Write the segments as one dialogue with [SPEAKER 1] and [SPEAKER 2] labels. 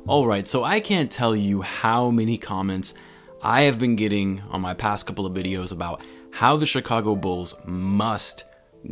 [SPEAKER 1] Alright, so I can't tell you how many comments I have been getting on my past couple of videos about how the Chicago Bulls must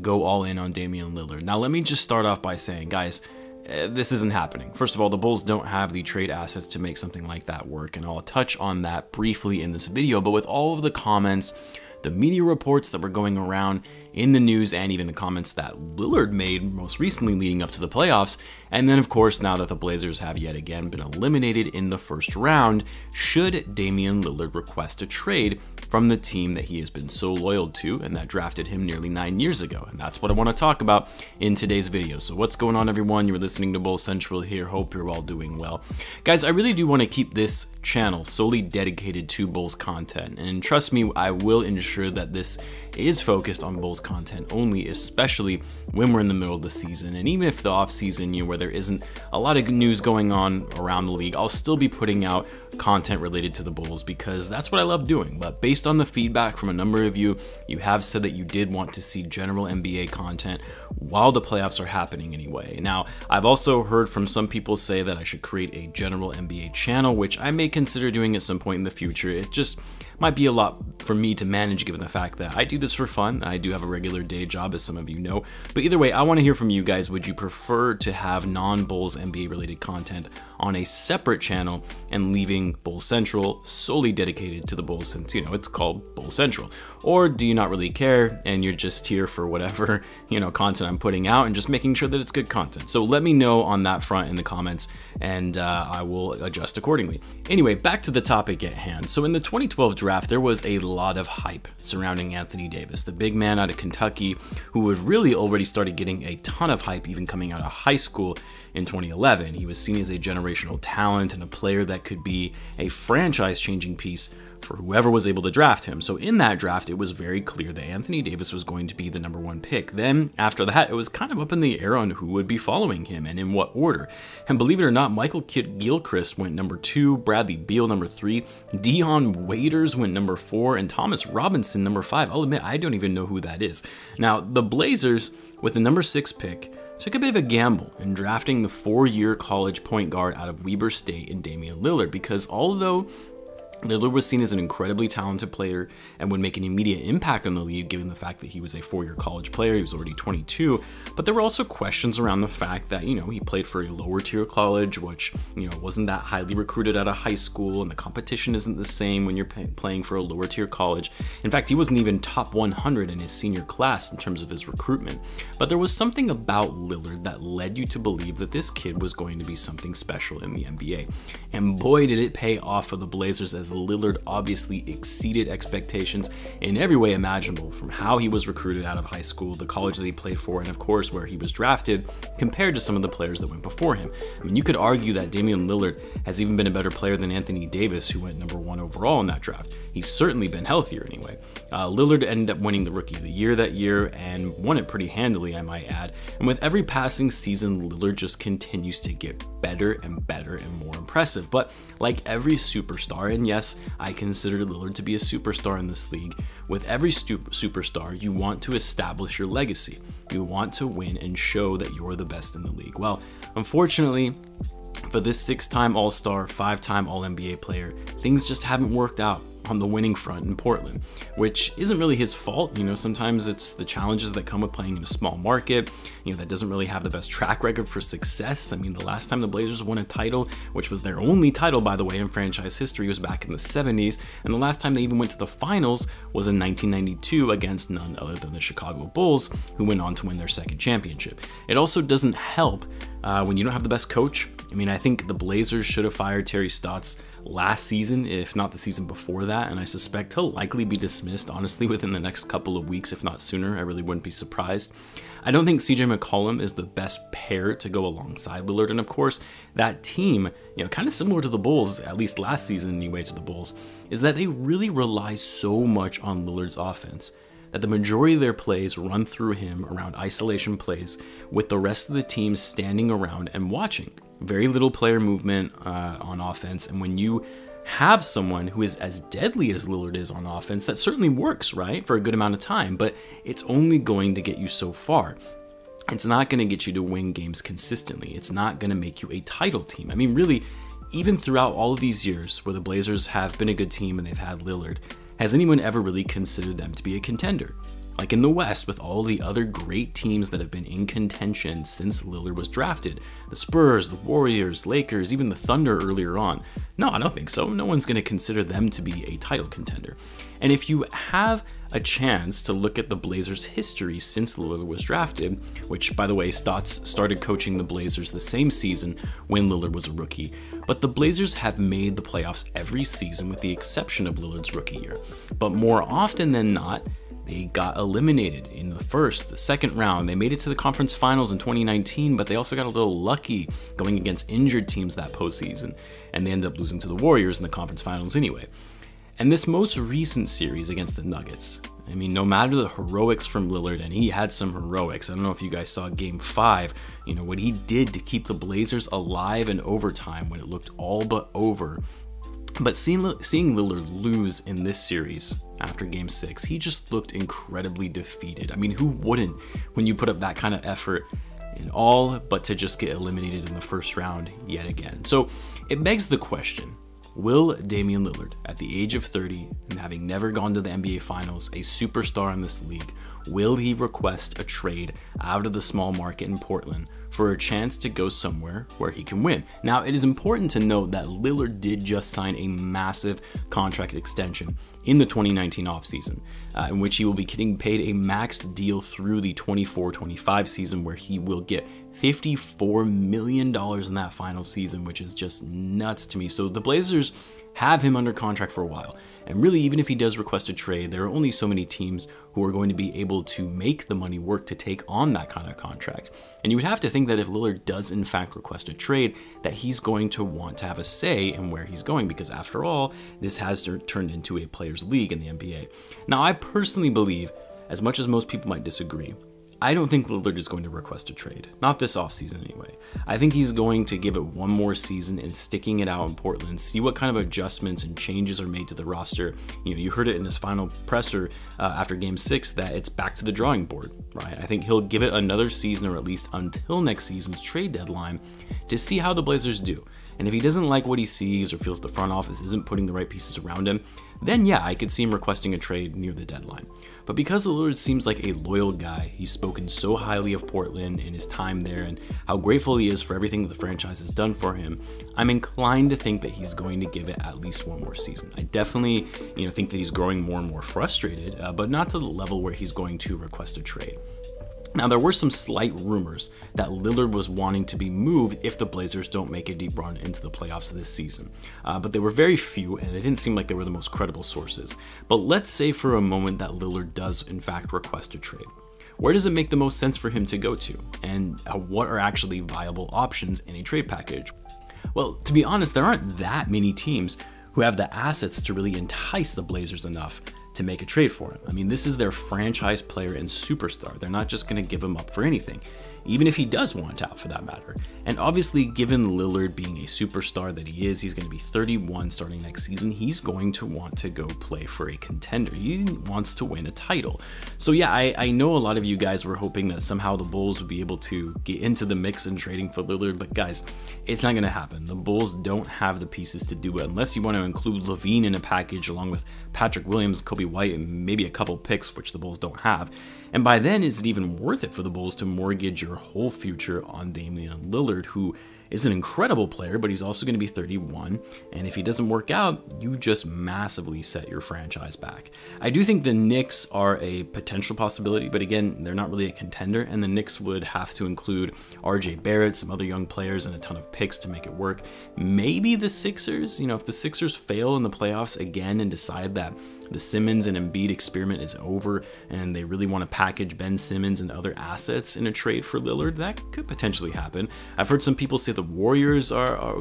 [SPEAKER 1] go all in on Damian Lillard. Now let me just start off by saying, guys, this isn't happening. First of all, the Bulls don't have the trade assets to make something like that work, and I'll touch on that briefly in this video. But with all of the comments, the media reports that were going around in the news, and even the comments that Lillard made most recently leading up to the playoffs, and then of course now that the Blazers have yet again been eliminated in the first round, should Damian Lillard request a trade from the team that he has been so loyal to and that drafted him nearly 9 years ago? And that's what I want to talk about in today's video. So what's going on, everyone? You're listening to Bull Central here. Hope you're all doing well. Guys, I really do want to keep this channel solely dedicated to Bulls content, and trust me, I will ensure that this is focused on Bulls content only, especially when we're in the middle of the season. And even if the off season, where there isn't a lot of news going on around the league, I'll still be putting out content related to the Bulls because that's what I love doing. But based on the feedback from a number of you, you have said that you did want to see general NBA content while the playoffs are happening anyway. Now, I've also heard from some people say that I should create a general NBA channel, which I may consider doing at some point in the future. It just might be a lot for me to manage given the fact that I do this for fun. I do have a regular day job, as some of you know. But either way, I want to hear from you guys. Would you prefer to have non-Bulls NBA related content on a separate channel and leaving Bull Central solely dedicated to the Bulls, since it's called Bull Central? Or do you not really care and you're just here for whatever content I'm putting out and just making sure that it's good content? So let me know on that front in the comments, and I will adjust accordingly. Anyway, back to the topic at hand. So in the 2012 draft, there was a lot of hype surrounding Anthony Davis, the big man out of Kentucky, who had really already started getting a ton of hype even coming out of high school in 2011. He was seen as a generational talent and a player that could be a franchise-changing piece for whoever was able to draft him. So in that draft, it was very clear that Anthony Davis was going to be the #1 pick. Then after that, it was kind of up in the air on who would be following him and in what order. And believe it or not, Michael Kidd-Gilchrist went #2, Bradley Beal #3, Dion Waiters went #4, and Thomas Robinson #5. I'll admit, I don't even know who that is. Now, the Blazers, with the #6 pick, took a bit of a gamble in drafting the 4-year college point guard out of Weber State in Damian Lillard, because although Lillard was seen as an incredibly talented player and would make an immediate impact on the league given the fact that he was a 4-year college player, he was already 22, but there were also questions around the fact that, he played for a lower tier college, which, wasn't that highly recruited out of high school, and the competition isn't the same when you're playing for a lower tier college. In fact, he wasn't even top 100 in his senior class in terms of his recruitment. But there was something about Lillard that led you to believe that this kid was going to be something special in the NBA. And boy, did it pay off for the Blazers, as Lillard obviously exceeded expectations in every way imaginable, from how he was recruited out of high school, the college that he played for, and of course where he was drafted compared to some of the players that went before him. I mean, you could argue that Damian Lillard has even been a better player than Anthony Davis, who went #1 overall in that draft. He's certainly been healthier anyway. Lillard ended up winning the Rookie of the Year that year, and won it pretty handily, I might add. And with every passing season, Lillard just continues to get better and better and more impressive. But like every superstar, and yes, I consider Lillard to be a superstar in this league, with every superstar, you want to establish your legacy. You want to win and show that you're the best in the league. Well, unfortunately, for this 6-time All-Star, 5-time All-NBA player, things just haven't worked out on the winning front in Portland, which isn't really his fault. Sometimes it's the challenges that come with playing in a small market, that doesn't really have the best track record for success. I mean, the last time the Blazers won a title, which was their only title, by the way, in franchise history, was back in the 70s, and the last time they even went to the finals was in 1992 against none other than the Chicago Bulls, who went on to win their 2nd championship. It also doesn't help when you don't have the best coach. I mean, I think the Blazers should have fired Terry Stotts last season, if not the season before that, and I suspect he'll likely be dismissed, honestly, within the next couple of weeks, if not sooner. I really wouldn't be surprised. I don't think CJ McCollum is the best pair to go alongside Lillard, and of course, that team, kind of similar to the Bulls, at least last season anyway to the Bulls, is that they really rely so much on Lillard's offense that the majority of their plays run through him around isolation plays, with the rest of the team standing around and watching. Very little player movement on offense, and when you have someone who is as deadly as Lillard is on offense, that certainly works, right, for a good amount of time, but it's only going to get you so far. It's not going to get you to win games consistently. It's not going to make you a title team. I mean, really, even throughout all of these years where the Blazers have been a good team and they've had Lillard, has anyone ever really considered them to be a contender? Like in the West, with all the other great teams that have been in contention since Lillard was drafted, the Spurs, the Warriors, Lakers, even the Thunder earlier on. No, I don't think so. No one's going to consider them to be a title contender. And if you have a chance to look at the Blazers' history since Lillard was drafted, which, by the way, Stotts started coaching the Blazers the same season when Lillard was a rookie, but the Blazers have made the playoffs every season with the exception of Lillard's rookie year. But more often than not, they got eliminated in the first, the second round. They made it to the conference finals in 2019, but they also got a little lucky going against injured teams that postseason, and they ended up losing to the Warriors in the conference finals anyway. And this most recent series against the Nuggets, I mean, no matter the heroics from Lillard, and he had some heroics. I don't know if you guys saw Game 5, what he did to keep the Blazers alive in overtime when it looked all but over. But seeing Lillard lose in this series after Game 6, he just looked incredibly defeated. I mean, who wouldn't when you put up that kind of effort in all but to just get eliminated in the first round yet again? So it begs the question, will Damian Lillard, at the age of 30 and having never gone to the NBA Finals, a superstar in this league, will he request a trade out of the small market in Portland for a chance to go somewhere where he can win? Now, it is important to note that Lillard did just sign a massive contract extension in the 2019 offseason, in which he will be getting paid a max deal through the 24-25 season, where he will get $54 million in that final season, which is just nuts to me. So the Blazers have him under contract for a while. And really, even if he does request a trade, there are only so many teams who are going to be able to make the money work to take on that kind of contract. And you would have to think that if Lillard does in fact request a trade, that he's going to want to have a say in where he's going, because after all, this has turned into a players' league in the NBA. Now, I personally believe, as much as most people might disagree, I don't think Lillard is going to request a trade. Not this offseason anyway. I think he's going to give it one more season and sticking it out in Portland, see what kind of adjustments and changes are made to the roster. You heard it in his final presser after Game 6 that it's back to the drawing board, right? I think he'll give it another season, or at least until next season's trade deadline, to see how the Blazers do. And if he doesn't like what he sees or feels the front office isn't putting the right pieces around him, then yeah, I could see him requesting a trade near the deadline. But because Lillard seems like a loyal guy, he's spoken so highly of Portland in his time there and how grateful he is for everything that the franchise has done for him, I'm inclined to think that he's going to give it at least one more season. I definitely, think that he's growing more and more frustrated, but not to the level where he's going to request a trade. Now, there were some slight rumors that Lillard was wanting to be moved if the Blazers don't make a deep run into the playoffs this season. But they were very few, and it didn't seem like they were the most credible sources. But let's say for a moment that Lillard does in fact request a trade. Where does it make the most sense for him to go to? And what are actually viable options in a trade package? Well, to be honest, there aren't that many teams who have the assets to really entice the Blazers enough to make a trade for him. I mean, this is their franchise player and superstar. They're not just going to give him up for anything, even if he does want out for that matter. And obviously, given Lillard being a superstar that he is, he's going to be 31 starting next season. He's going to want to go play for a contender. He wants to win a title. So yeah, I know a lot of you guys were hoping that somehow the Bulls would be able to get into the mix in trading for Lillard, but guys, it's not going to happen. The Bulls don't have the pieces to do it unless you want to include Levine in a package along with Patrick Williams, Kobe White, and maybe a couple picks, which the Bulls don't have. And by then, is it even worth it for the Bulls to mortgage your whole future on Damian Lillard, who is an incredible player, but he's also going to be 31, and if he doesn't work out, you just massively set your franchise back. I do think the Knicks are a potential possibility, but again, they're not really a contender, and the Knicks would have to include RJ Barrett, some other young players, and a ton of picks to make it work. Maybe the Sixers, if the Sixers fail in the playoffs again and decide that the Simmons and Embiid experiment is over and they really want to package Ben Simmons and other assets in a trade for Lillard, that could potentially happen. I've heard some people say the Warriors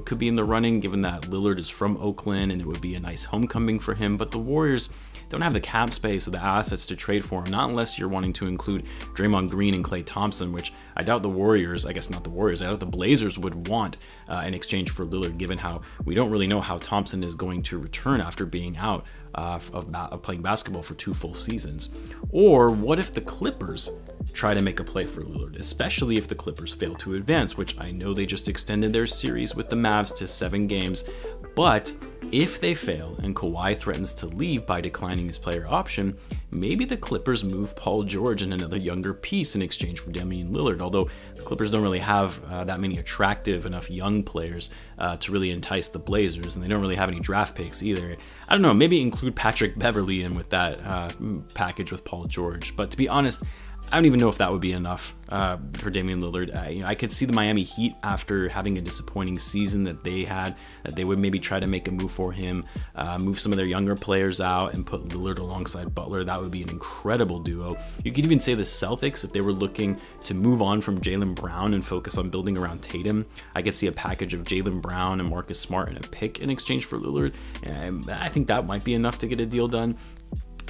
[SPEAKER 1] could be in the running, given that Lillard is from Oakland and it would be a nice homecoming for him, but the Warriors don't have the cap space or the assets to trade for him, not unless you're wanting to include Draymond Green and Klay Thompson, which I doubt the Warriors, I guess not the Warriors, I doubt the Blazers would want in exchange for Lillard, given how we don't really know how Thompson is going to return after being out of playing basketball for 2 full seasons? Or what if the Clippers try to make a play for Lillard, especially if the Clippers fail to advance, which I know they just extended their series with the Mavs to 7 games, but if they fail and Kawhi threatens to leave by declining his player option, maybe the Clippers move Paul George and another younger piece in exchange for Damian Lillard, although the Clippers don't really have that many attractive enough young players to really entice the Blazers, and they don't really have any draft picks either. I don't know, maybe include Patrick Beverley in with that package with Paul George, but to be honest, I don't even know if that would be enough for Damian Lillard. I could see the Miami Heat, after having a disappointing season that they had, that they would maybe try to make a move for him, move some of their younger players out and put Lillard alongside Butler. That would be an incredible duo. You could even say the Celtics, if they were looking to move on from Jaylen Brown and focus on building around Tatum, I could see a package of Jaylen Brown and Marcus Smart and a pick in exchange for Lillard. And I think that might be enough to get a deal done.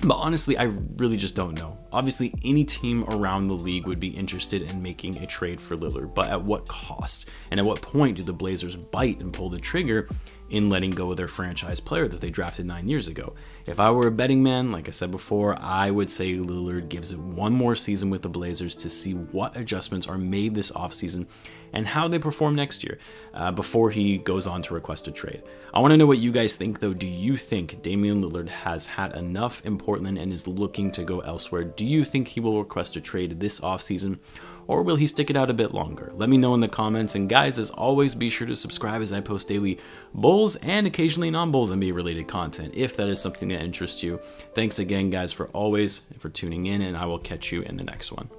[SPEAKER 1] But honestly, I really just don't know. Obviously, any team around the league would be interested in making a trade for Lillard, but at what cost? And at what point do the Blazers bite and pull the trigger in letting go of their franchise player that they drafted 9 years ago? If I were a betting man, like I said before, I would say Lillard gives it one more season with the Blazers to see what adjustments are made this offseason and how they perform next year before he goes on to request a trade. I want to know what you guys think, though. Do you think Damian Lillard has had enough in Portland and is looking to go elsewhere? Do you think he will request a trade this offseason, or will he stick it out a bit longer? Let me know in the comments, and guys, as always, be sure to subscribe as I post daily Bulls and occasionally non-Bulls NBA related content if that is something that interests you. Thanks again, guys, for always for tuning in, and I will catch you in the next one.